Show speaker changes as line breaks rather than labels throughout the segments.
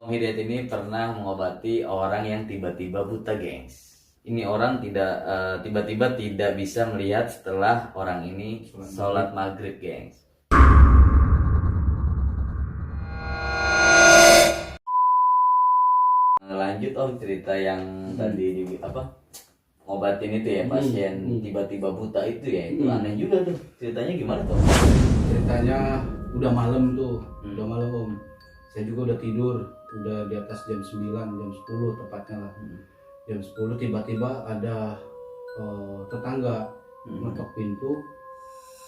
Om Hidayat ini pernah mengobati orang yang tiba-tiba buta, gengs. Ini orang tiba-tiba tidak bisa melihat setelah orang ini sholat maghrib, gengs. Lanjut Om, cerita yang tadi ngobatin itu ya, pasien tiba-tiba buta itu ya, itu aneh juga tuh. Ceritanya gimana tuh?
Ceritanya udah malam tuh, udah malam Om. Saya juga udah tidur, udah di atas jam 9, jam 10 tepatnya lah. Jam 10 tiba-tiba ada tetangga ngetok pintu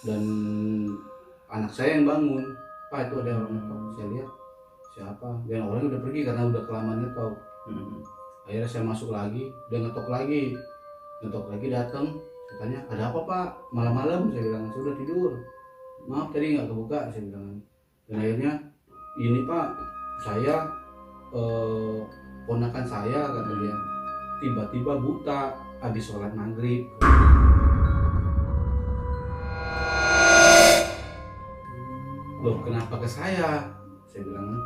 dan anak saya yang bangun. Pak, itu ada orang ngetok. Saya lihat siapa, dan orang udah pergi karena udah kelamaan ngetok. Akhirnya saya masuk lagi, dia ngetok lagi datang. Saya tanya, ada apa Pak, malam-malam? Saya bilang, saya udah tidur, maaf tadi nggak kebuka, saya bilang. Dan akhirnya, ini Pak, saya ponakan saya, kata dia, tiba-tiba buta habis sholat maghrib. Loh, kenapa ke saya? Saya bilang.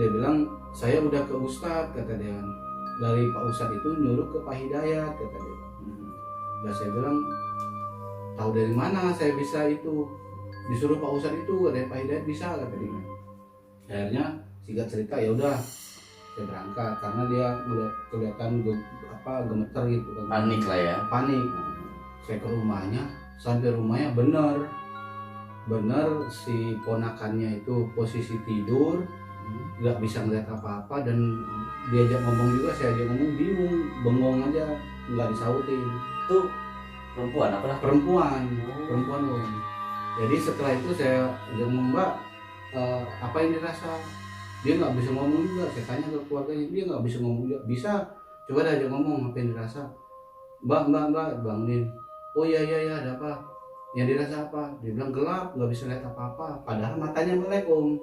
Dia bilang, saya udah ke Ustadz, kata dia. Dari Pak Ustadz itu nyuruh ke Pak Hidayat, kata dia. Dan saya bilang, tahu dari mana saya bisa itu? Disuruh Pak Ustadz itu, dari Pak Hidayat bisa, kata dia. Akhirnya singkat cerita, ya udah saya berangkat karena dia kelihatan gemeter gitu kan.
Panik lah ya.
Panik. Saya ke rumahnya, sampai rumahnya bener si ponakannya itu posisi tidur, nggak bisa ngeliat apa-apa, dan diajak ngomong juga, saya ajak ngomong bingung, bengong aja, nggak disautin.
Itu perempuan apa lah?
Perempuan Om. Jadi setelah itu saya ajak ngomong, Mbak, apa yang dirasa? Dia nggak bisa ngomong juga. Saya tanya ke keluarganya, dia nggak bisa ngomong juga. Bisa, coba dah ajak ngomong, apa yang dirasa? Mbak, bangunin. Oh iya, ada apa? Yang dirasa apa? Dia bilang gelap, nggak bisa lihat apa-apa. Padahal matanya melek Om,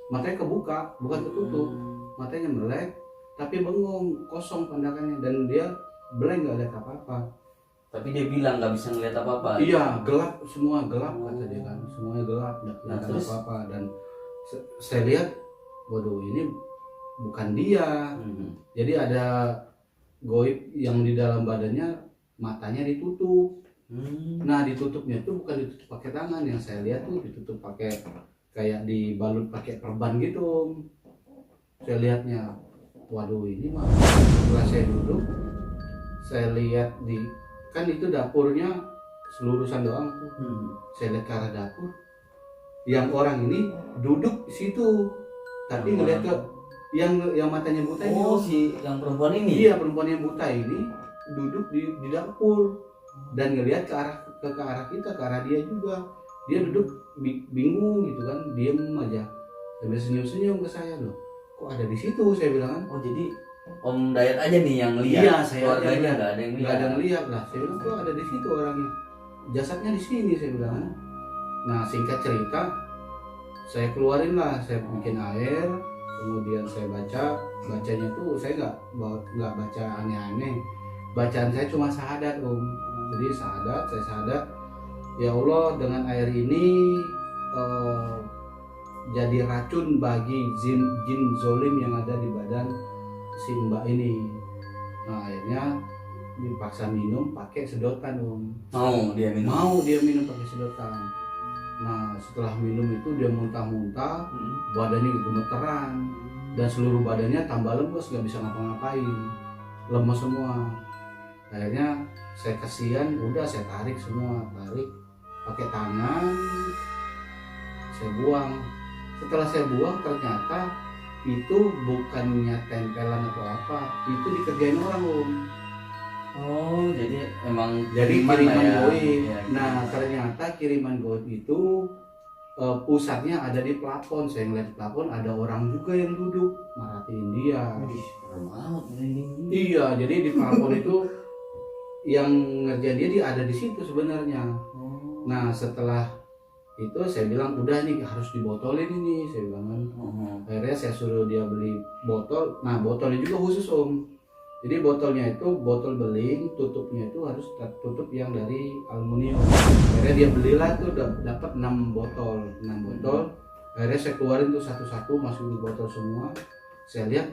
matanya kebuka, bukan ketutup. Matanya melek, tapi bengong, kosong pandangannya, dan dia blank, nggak lihat apa-apa.
Tapi dia bilang nggak bisa ngeliat apa-apa.
Iya, gelap, semua gelap, kata dia kan, semuanya gelap, nggak kelihatan
terus?
apa-apa. Dan saya lihat, waduh, ini bukan dia. Jadi ada goib yang di dalam badannya, matanya ditutup. Nah, ditutupnya itu bukan ditutup pakai tangan, yang saya lihat tuh ditutup pakai kayak dibalut pakai perban gitu. Saya lihatnya, waduh, ini mah. Setelah saya duduk, saya lihat kan itu dapurnya selurusan doang tuh. Saya lihat ke arah dapur, yang orang ini duduk di situ, tapi ngeliat ke yang matanya buta ini.
Oh, si yang perempuan ini?
Iya, perempuan yang buta ini duduk di dapur dan ngelihat ke arah kita, ke arah dia juga. Dia duduk bingung gitu kan, diem aja sambil senyum-senyum ke saya. Loh, kok ada di situ? Saya bilang kan.
Oh, jadi Om Dayat aja nih yang lihat.
Iya, saya
keluarganya nggak ada yang lihat.
Nggak ada yang lihat lah. Saya bilang, kok ada di situ orangnya, jasadnya di sini, saya bilang. Nah, singkat cerita, saya keluarin lah, saya bikin air, kemudian saya bacanya tuh saya nggak baca aneh-aneh. Bacaan saya cuma syahadat Om. Jadi saya syahadat, ya Allah, dengan air ini jadi racun bagi jin zolim yang ada di badan si Mbak ini. Nah, akhirnya dipaksa minum pakai sedotan Om.
Mau dia minum
pakai sedotan. Nah, setelah minum itu dia muntah-muntah, badannya gemeteran, dan seluruh badannya tambah lemes, nggak bisa ngapa-ngapain, lemes semua. Akhirnya saya kasihan, udah saya tarik pakai tangan, saya buang. Setelah saya buang, ternyata itu bukannya tempelan atau apa, itu dikerjain orang Om.
Oh, jadi emang
kiriman
ya?
goib.
Ya,
Nah, ternyata kiriman goib itu pusatnya ada di plafon. Saya ngeliat di plafon ada orang juga yang duduk merhatiin dia.
Serem banget ini.
Iya, jadi di plafon itu yang ngerjain dia ada di situ sebenarnya. Nah, setelah itu saya bilang, udah nih harus dibotolin ini, saya bilang kan. Akhirnya saya suruh dia beli botol. Nah, botolnya juga khusus Om. Jadi botolnya itu botol beling, tutupnya itu harus tutup yang dari aluminium. Akhirnya dia belilah tuh dapat 6 botol. Akhirnya saya keluarin tuh satu-satu, masukin di botol semua. saya lihat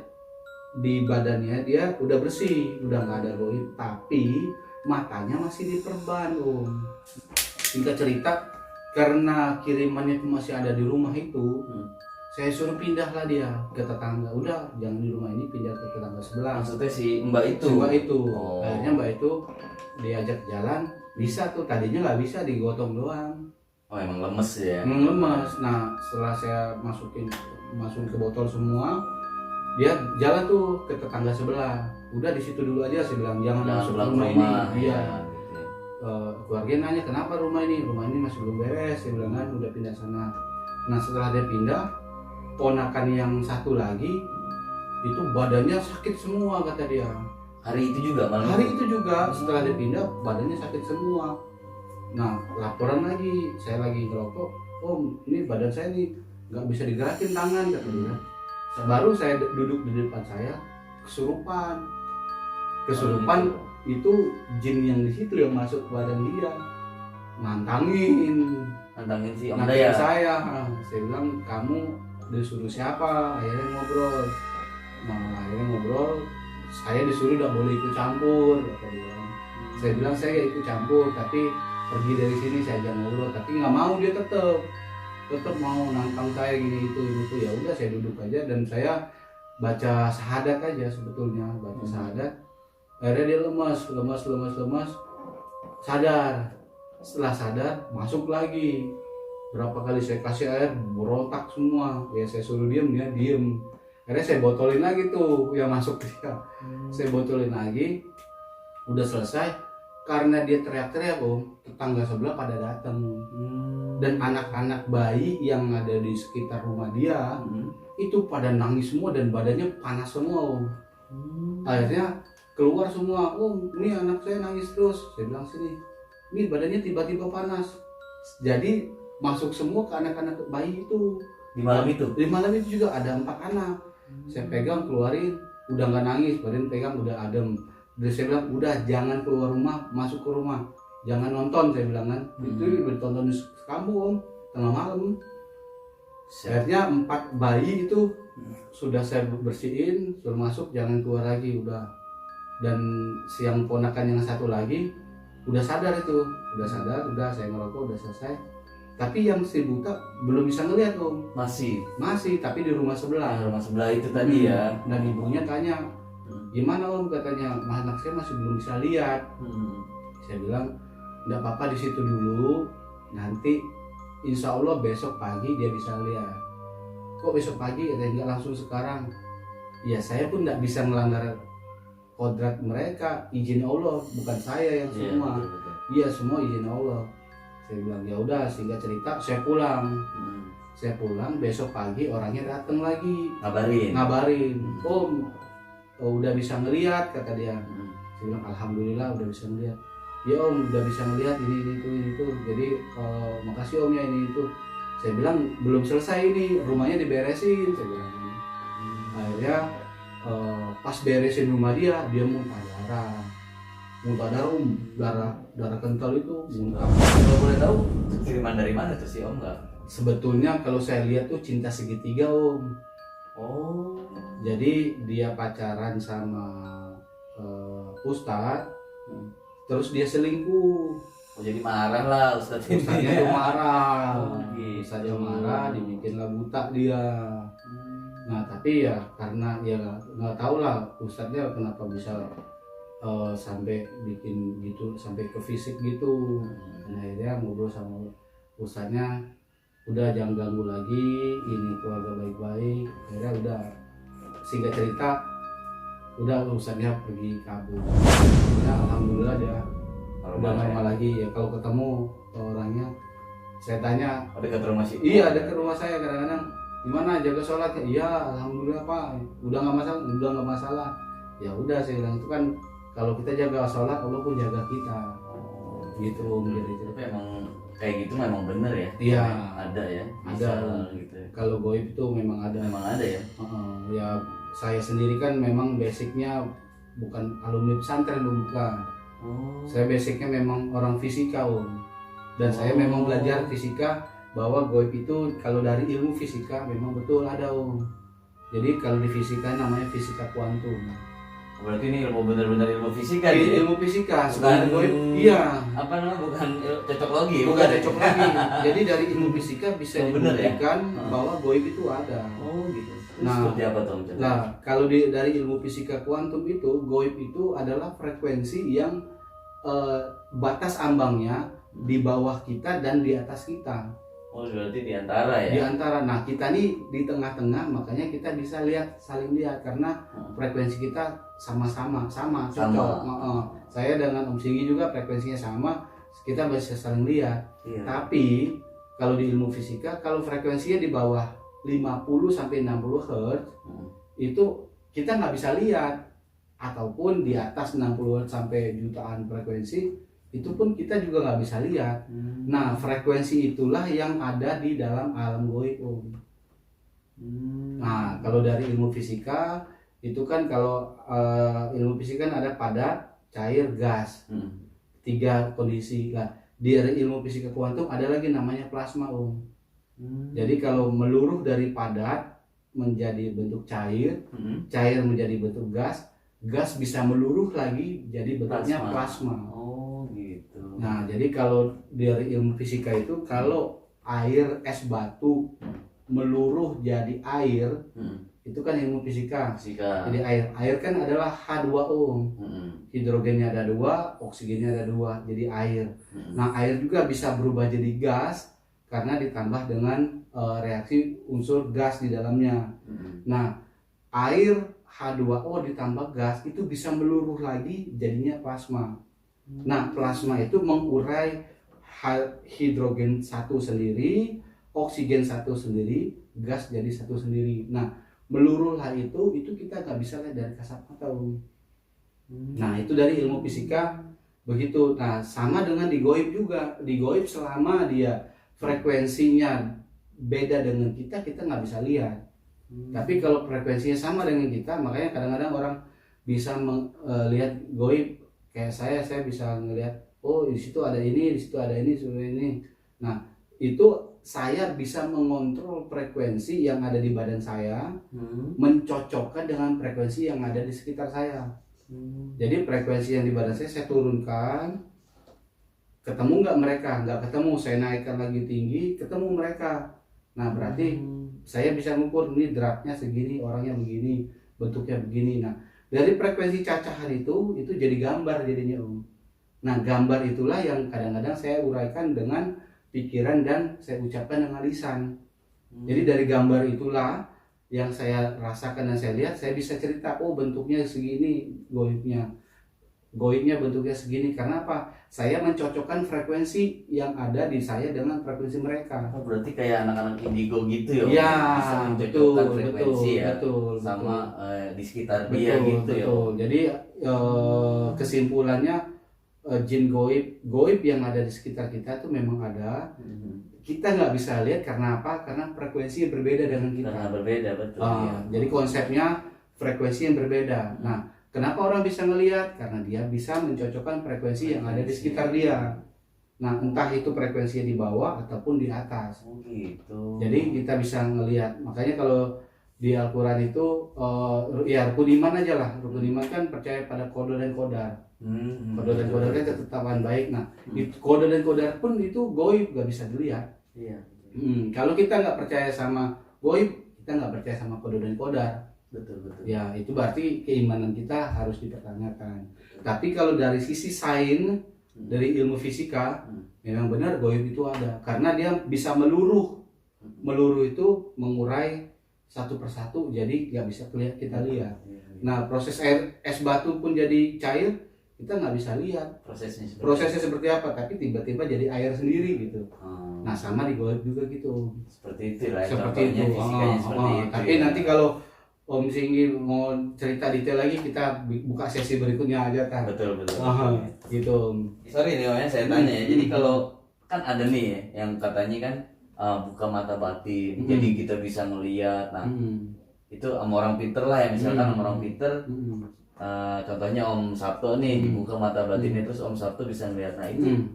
di badannya dia udah bersih, udah nggak ada goib, tapi matanya masih diperban om. Singkat cerita, karena kirimannya itu masih ada di rumah itu, saya suruh pindah lah dia ke tetangga. Udah jangan di rumah ini, pindah ke tetangga sebelah.
Maksudnya si Mbak itu?
Si Mbak itu.
Oh.
Akhirnya Mbak itu diajak jalan, bisa tuh, tadinya nggak bisa, digotong doang.
Oh emang lemes ya?
Lemes. Nah setelah saya masukin ke botol semua, dia jalan tuh ke tetangga sebelah. Udah di situ dulu aja, saya bilang jangan masuk ke rumah ini. Iya. Keluarga nanya kenapa rumah ini masih belum beres, saya bilang kan udah pindah sana. Nah setelah dia pindah, ponakan yang satu lagi itu badannya sakit semua kata dia.
Hari itu juga malam?
Hari itu juga setelah dia pindah badannya sakit semua. Nah laporan lagi, saya lagi ngerokok, om ini badan saya nih nggak bisa digerakin tangan kata dia. Baru saya duduk di depan saya kesurupan. Itu jin yang di situ yang masuk ke badan dia, nantangin
si Om Daya.
Saya bilang kamu disuruh siapa? Akhirnya ngobrol. Saya disuruh tidak boleh ikut campur. Saya bilang saya gak ikut campur, tapi pergi dari sini saya ajak ngobrol. Tapi nggak mau, dia tetap mau nantang saya gini itu. Ya udah saya duduk aja dan saya baca syahadat aja sebetulnya, syahadat. Akhirnya dia lemas, sadar. Setelah sadar, masuk lagi. Berapa kali saya kasih air, berontak semua. Ya saya suruh diem, dia diem. Akhirnya saya botolin lagi tuh yang masuk dia. Saya botolin lagi, udah selesai. Karena dia teriak-teriak om, tetangga sebelah pada datang. Dan anak-anak bayi yang ada di sekitar rumah dia, itu pada nangis semua dan badannya panas semua om. Akhirnya keluar semua, ini anak saya nangis terus. Saya bilang sini, ini badannya tiba-tiba panas. Jadi masuk semua ke anak-anak bayi itu.
Di malam itu?
Di malam itu juga ada 4 anak. Saya pegang, keluarin, udah nggak nangis, badan pegang udah adem. Terus saya bilang, udah jangan keluar rumah, masuk ke rumah, jangan nonton, saya bilang kan. Itu ditonton di kampung om, tengah malam. Akhirnya 4 bayi itu sudah saya bersihin, suruh masuk, jangan keluar lagi, udah. Dan siang ponakan yang satu lagi udah sadar, udah saya ngerokok udah selesai. Tapi yang si buta belum bisa ngeliat om. Masih, tapi di rumah sebelah.
Rumah sebelah itu tadi ya.
Dan ibunya tanya, gimana om, katanya anak saya masih belum bisa lihat. Saya bilang, nggak apa-apa di situ dulu, nanti insya Allah besok pagi dia bisa lihat. Kok besok pagi? Katanya nggak langsung sekarang. Ya saya pun nggak bisa melanggar kodrat mereka, izin Allah, bukan saya yang semua. Iya semua izin Allah. Saya bilang ya udah, sehingga cerita saya pulang. Saya pulang, besok pagi orangnya datang lagi ngabarin. Om, udah bisa ngelihat kata dia. Saya bilang alhamdulillah udah bisa ngelihat. Ya om udah bisa ngelihat ini itu. Jadi makasih om ya ini itu. Saya bilang belum selesai ini, rumahnya diberesin. Saya bilang. Akhirnya pas beresin rumah dia muntah darah om, darah kental itu muntah.
Kalau boleh tahu kiriman dari mana tuh si om nggak?
Sebetulnya kalau saya lihat tuh cinta segitiga om.
Oh.
Jadi dia pacaran sama Ustadz, terus dia selingkuh.
Oh jadi marah lah Ustadznya
tuh marah.
Gitu.
Ustadznya marah, dibikinlah buta dia. Nah tapi ya karena ya nggak tahu lah Ustadznya kenapa bisa sampai bikin gitu, sampai ke fisik gitu. Nah akhirnya ngobrol sama Ustadznya, udah jangan ganggu lagi, ini keluarga baik-baik. Akhirnya udah, singkat cerita udah Ustadznya pergi kabur. Ya alhamdulillah dia udah normal lagi. Ya kalau ketemu orangnya saya tanya,
dekat rumah sih?
Iya dekat rumah saya. Kadang-kadang gimana jaga sholat? Iya alhamdulillah pak, udah nggak masalah. Ya udah saya bilang, itu kan kalau kita jaga sholat Allah pun jaga kita. Gitu gitu.
Tapi emang kayak gitu memang bener ya?
Iya.
Ada ya?
Ada
gitu.
Kalau goib itu memang ada.
Memang ada ya?
Ya saya sendiri kan memang basicnya bukan alumni pesantren, bukan. Saya basicnya memang orang fisika om. Dan saya memang belajar fisika, bahwa goib itu kalau dari ilmu fisika memang betul ada om. Jadi kalau di fisika namanya fisika kuantum.
Berarti ini ilmu benar-benar ilmu fisika nih.
Ilmu fisika,
Bukan
goib. Iya.
Apa namanya? Bukan cocokologi.
Bukan cocok lagi. Jadi dari ilmu fisika bisa
bener ya?
dibuktikan bahwa goib itu ada.
Oh gitu.
Nah,
seperti apa tuh?
Nah, kalau dari ilmu fisika kuantum itu, goib itu adalah frekuensi yang batas ambangnya di bawah kita dan di atas kita.
Oh, berarti di antara ya?
Di antara. Nah, kita nih di tengah-tengah, makanya kita bisa saling lihat karena frekuensi kita sama cocok. Saya dengan Om Singgi juga frekuensinya sama, kita bisa saling lihat.
Iya.
Tapi kalau di ilmu fisika, kalau frekuensinya di bawah 50 sampai 60 Hz, itu kita nggak bisa lihat. Ataupun di atas 60 Hz sampai jutaan frekuensi, itu pun kita juga nggak bisa lihat. Nah, frekuensi itulah yang ada di dalam alam goib, Om. Nah, kalau dari ilmu fisika itu kan kalau ilmu fisika kan ada padat, cair, gas. 3 kondisi. Nah, di ilmu fisika kuantum ada lagi namanya plasma, Om. Jadi kalau meluruh dari padat menjadi bentuk cair, cair menjadi bentuk gas, gas bisa meluruh lagi jadi bentuknya plasma.
Oh gitu.
Nah, jadi kalau dari ilmu fisika itu kalau air es batu meluruh jadi air, itu kan ilmu fisika. Jadi air kan adalah H2O. Hidrogennya ada 2, oksigennya ada 2, jadi air. Nah, air juga bisa berubah jadi gas karena ditambah dengan reaksi unsur gas di dalamnya. Nah, air H2O ditambah gas itu bisa meluruh lagi jadinya plasma. Nah, plasma itu mengurai hidrogen satu sendiri, oksigen satu sendiri, gas jadi satu sendiri. Nah, meluruhlah itu kita nggak bisa lihat dari kasat mata. Nah, itu dari ilmu fisika begitu. Nah, sama dengan di goib juga. Di goib selama dia frekuensinya beda dengan kita nggak bisa lihat. Tapi kalau frekuensinya sama dengan kita, makanya kadang-kadang orang bisa melihat goib. Kayak saya bisa ngelihat, oh di situ ada ini, di situ ada ini, seperti ini. Nah, itu saya bisa mengontrol frekuensi yang ada di badan saya, mencocokkan dengan frekuensi yang ada di sekitar saya. Jadi frekuensi yang di badan saya turunkan, ketemu nggak mereka? Nggak ketemu, saya naikkan lagi tinggi, ketemu mereka. Nah, berarti saya bisa mengukur ini derapnya segini, orangnya begini, bentuknya begini. Nah, dari frekuensi cacahan itu jadi gambar jadinya, Om. Nah, gambar itulah yang kadang-kadang saya uraikan dengan pikiran dan saya ucapkan dengan lisan. Jadi dari gambar itulah yang saya rasakan dan saya lihat, saya bisa cerita, oh bentuknya segini goibnya bentuknya segini. Karena apa? Saya mencocokkan frekuensi yang ada di saya dengan frekuensi mereka.
Oh, berarti kayak anak-anak indigo gitu ya?
Iya,
bisa mencocokkan frekuensi
betul,
sama di sekitar dia gitu ya?
Jadi kesimpulannya jin goib yang ada di sekitar kita tuh memang ada. Kita nggak bisa lihat karena apa? Karena frekuensi yang berbeda dengan kita.
Karena berbeda, betul. Ya.
Jadi konsepnya frekuensi yang berbeda. Nah, kenapa orang bisa ngelihat? Karena dia bisa mencocokkan frekuensi yang ada di sekitar dia. Nah, entah itu frekuensinya di bawah ataupun di atas.
Oh gitu.
Jadi kita bisa ngelihat. Makanya kalau di Al-Quran itu ya rukun iman aja lah. Rukun iman kan percaya pada kode dan kodar. Kode dan kodar kan ketetapan baik. Nah, kode dan kodar pun itu goib, gak bisa dilihat.
Iya.
Kalau kita nggak percaya sama goib, kita nggak percaya sama kode dan kodar.
Betul.
Ya, itu berarti keimanan kita harus dipertanyakan. Tapi kalau dari sisi sains, dari ilmu fisika, memang benar goib itu ada. Karena dia bisa meluruh. Meluruh itu mengurai satu persatu, jadi nggak bisa kita lihat. Nah, proses es batu pun jadi cair, kita nggak bisa lihat prosesnya seperti apa, tapi tiba-tiba jadi air sendiri gitu. Nah, sama di goib juga gitu.
Seperti itu lah.
Seperti itu.
Seperti itu.
Tapi nanti kalau Om Singgi mau cerita detail lagi, kita buka sesi berikutnya aja kan.
Betul.
Gitu.
Sorry nih Om ya, saya tanya ya. Jadi kalau kan ada nih ya, yang katanya kan buka mata batin, jadi kita bisa melihat. Nah, itu sama orang pinter lah ya, misalkan sama orang pinter. Contohnya Om Sabto nih dibuka mata batinnya, terus Om Sabto bisa melihat. Nah, itu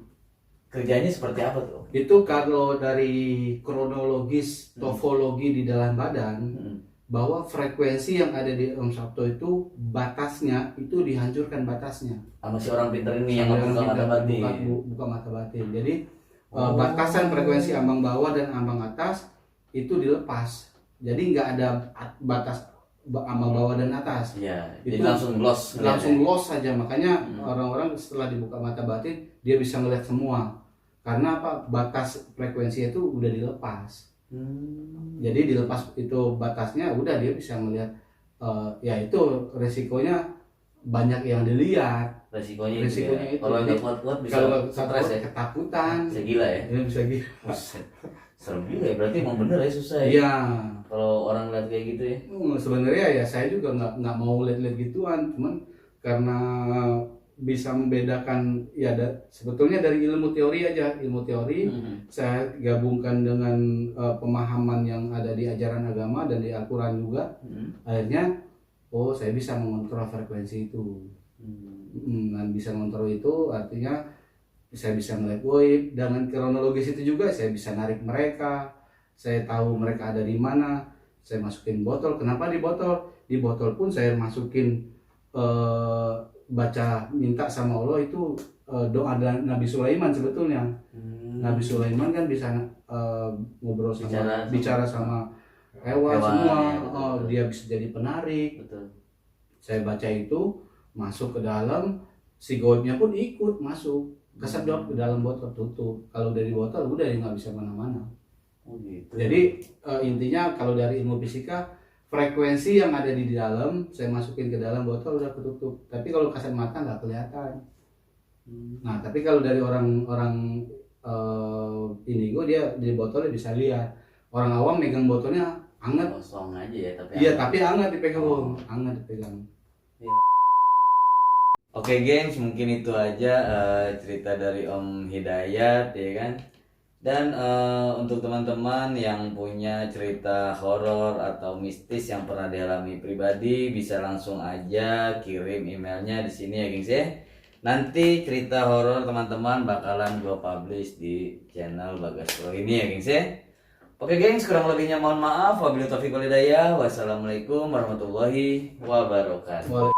kerjanya seperti apa tuh?
Itu kalau dari kronologis topologi di dalam badan, bahwa frekuensi yang ada di Om Sabto itu batasnya itu dihancurkan batasnya.
Sama si orang pinter ini yang
Sampai
buka
orang
mata
pintar
batin.
buka mata batin. Jadi batasan frekuensi ambang bawah dan ambang atas itu dilepas. Jadi nggak ada batas ambang bawah dan atas.
Iya,
Itu
jadi langsung loss.
langsung loss saja. Makanya orang-orang setelah dibuka mata batin dia bisa melihat semua. Karena apa? Batas frekuensi itu udah dilepas. Jadi dilepas itu batasnya, udah dia bisa melihat. Ya itu resikonya banyak yang dilihat.
Resikonya
Resikonya
itu.
itu.
Kalau
Jadi,
nggak kuat-kuat bisa
Kalau
stres ya.
ketakutan,
Bisa gila ya.
ya bisa gitu.
Buset. Serem juga ya. Berarti emang bener ya susah ya.
Iya.
Kalau orang lihat kayak gitu ya.
Sebenarnya ya saya juga nggak mau lihat-lihat gituan, cuman karena bisa membedakan ya sebetulnya dari ilmu teori aja, ilmu teori saya gabungkan dengan pemahaman yang ada di ajaran agama dan di Al-Quran juga. Akhirnya saya bisa mengontrol frekuensi itu. Dan bisa mengontrol itu artinya saya bisa melihat goib. Dengan kronologis itu juga saya bisa narik mereka, saya tahu mereka ada di mana, saya masukin botol. Kenapa di botol? Di botol pun saya masukin baca minta sama Allah itu doa Nabi Sulaiman sebetulnya. Nabi Sulaiman kan bisa ngobrol sama bicara sama hewan semua.
Ya,
dia bisa jadi penarik.
Betul.
Saya baca itu masuk ke dalam, si goibnya pun ikut masuk, kesedot ke dalam botol, tutup. Kalau dari botol udah dia nggak bisa mana-mana.
Gitu.
Jadi intinya kalau dari ilmu fisika, frekuensi yang ada di dalam saya masukin ke dalam botol udah ketutup. Tapi kalau kasat mata nggak kelihatan. Nah tapi kalau dari orang-orang indigo dia di botolnya bisa lihat. Orang awam megang botolnya hangat.
Kosong aja ya tapi.
Iya tapi hangat dipegang, hangat dipegang.
Oke gengs, mungkin itu aja cerita dari Om Hidayat ya kan. Dan untuk teman-teman yang punya cerita horor atau mistis yang pernah dialami pribadi, bisa langsung aja kirim emailnya di sini ya gengs ya. Nanti cerita horor teman-teman bakalan gue publish di channel Bagas Pro ini ya gengs ya. Oke gengs, kurang lebihnya mohon maaf. Wabillahi taufiq wal hidayah. Wassalamualaikum warahmatullahi wabarakatuh.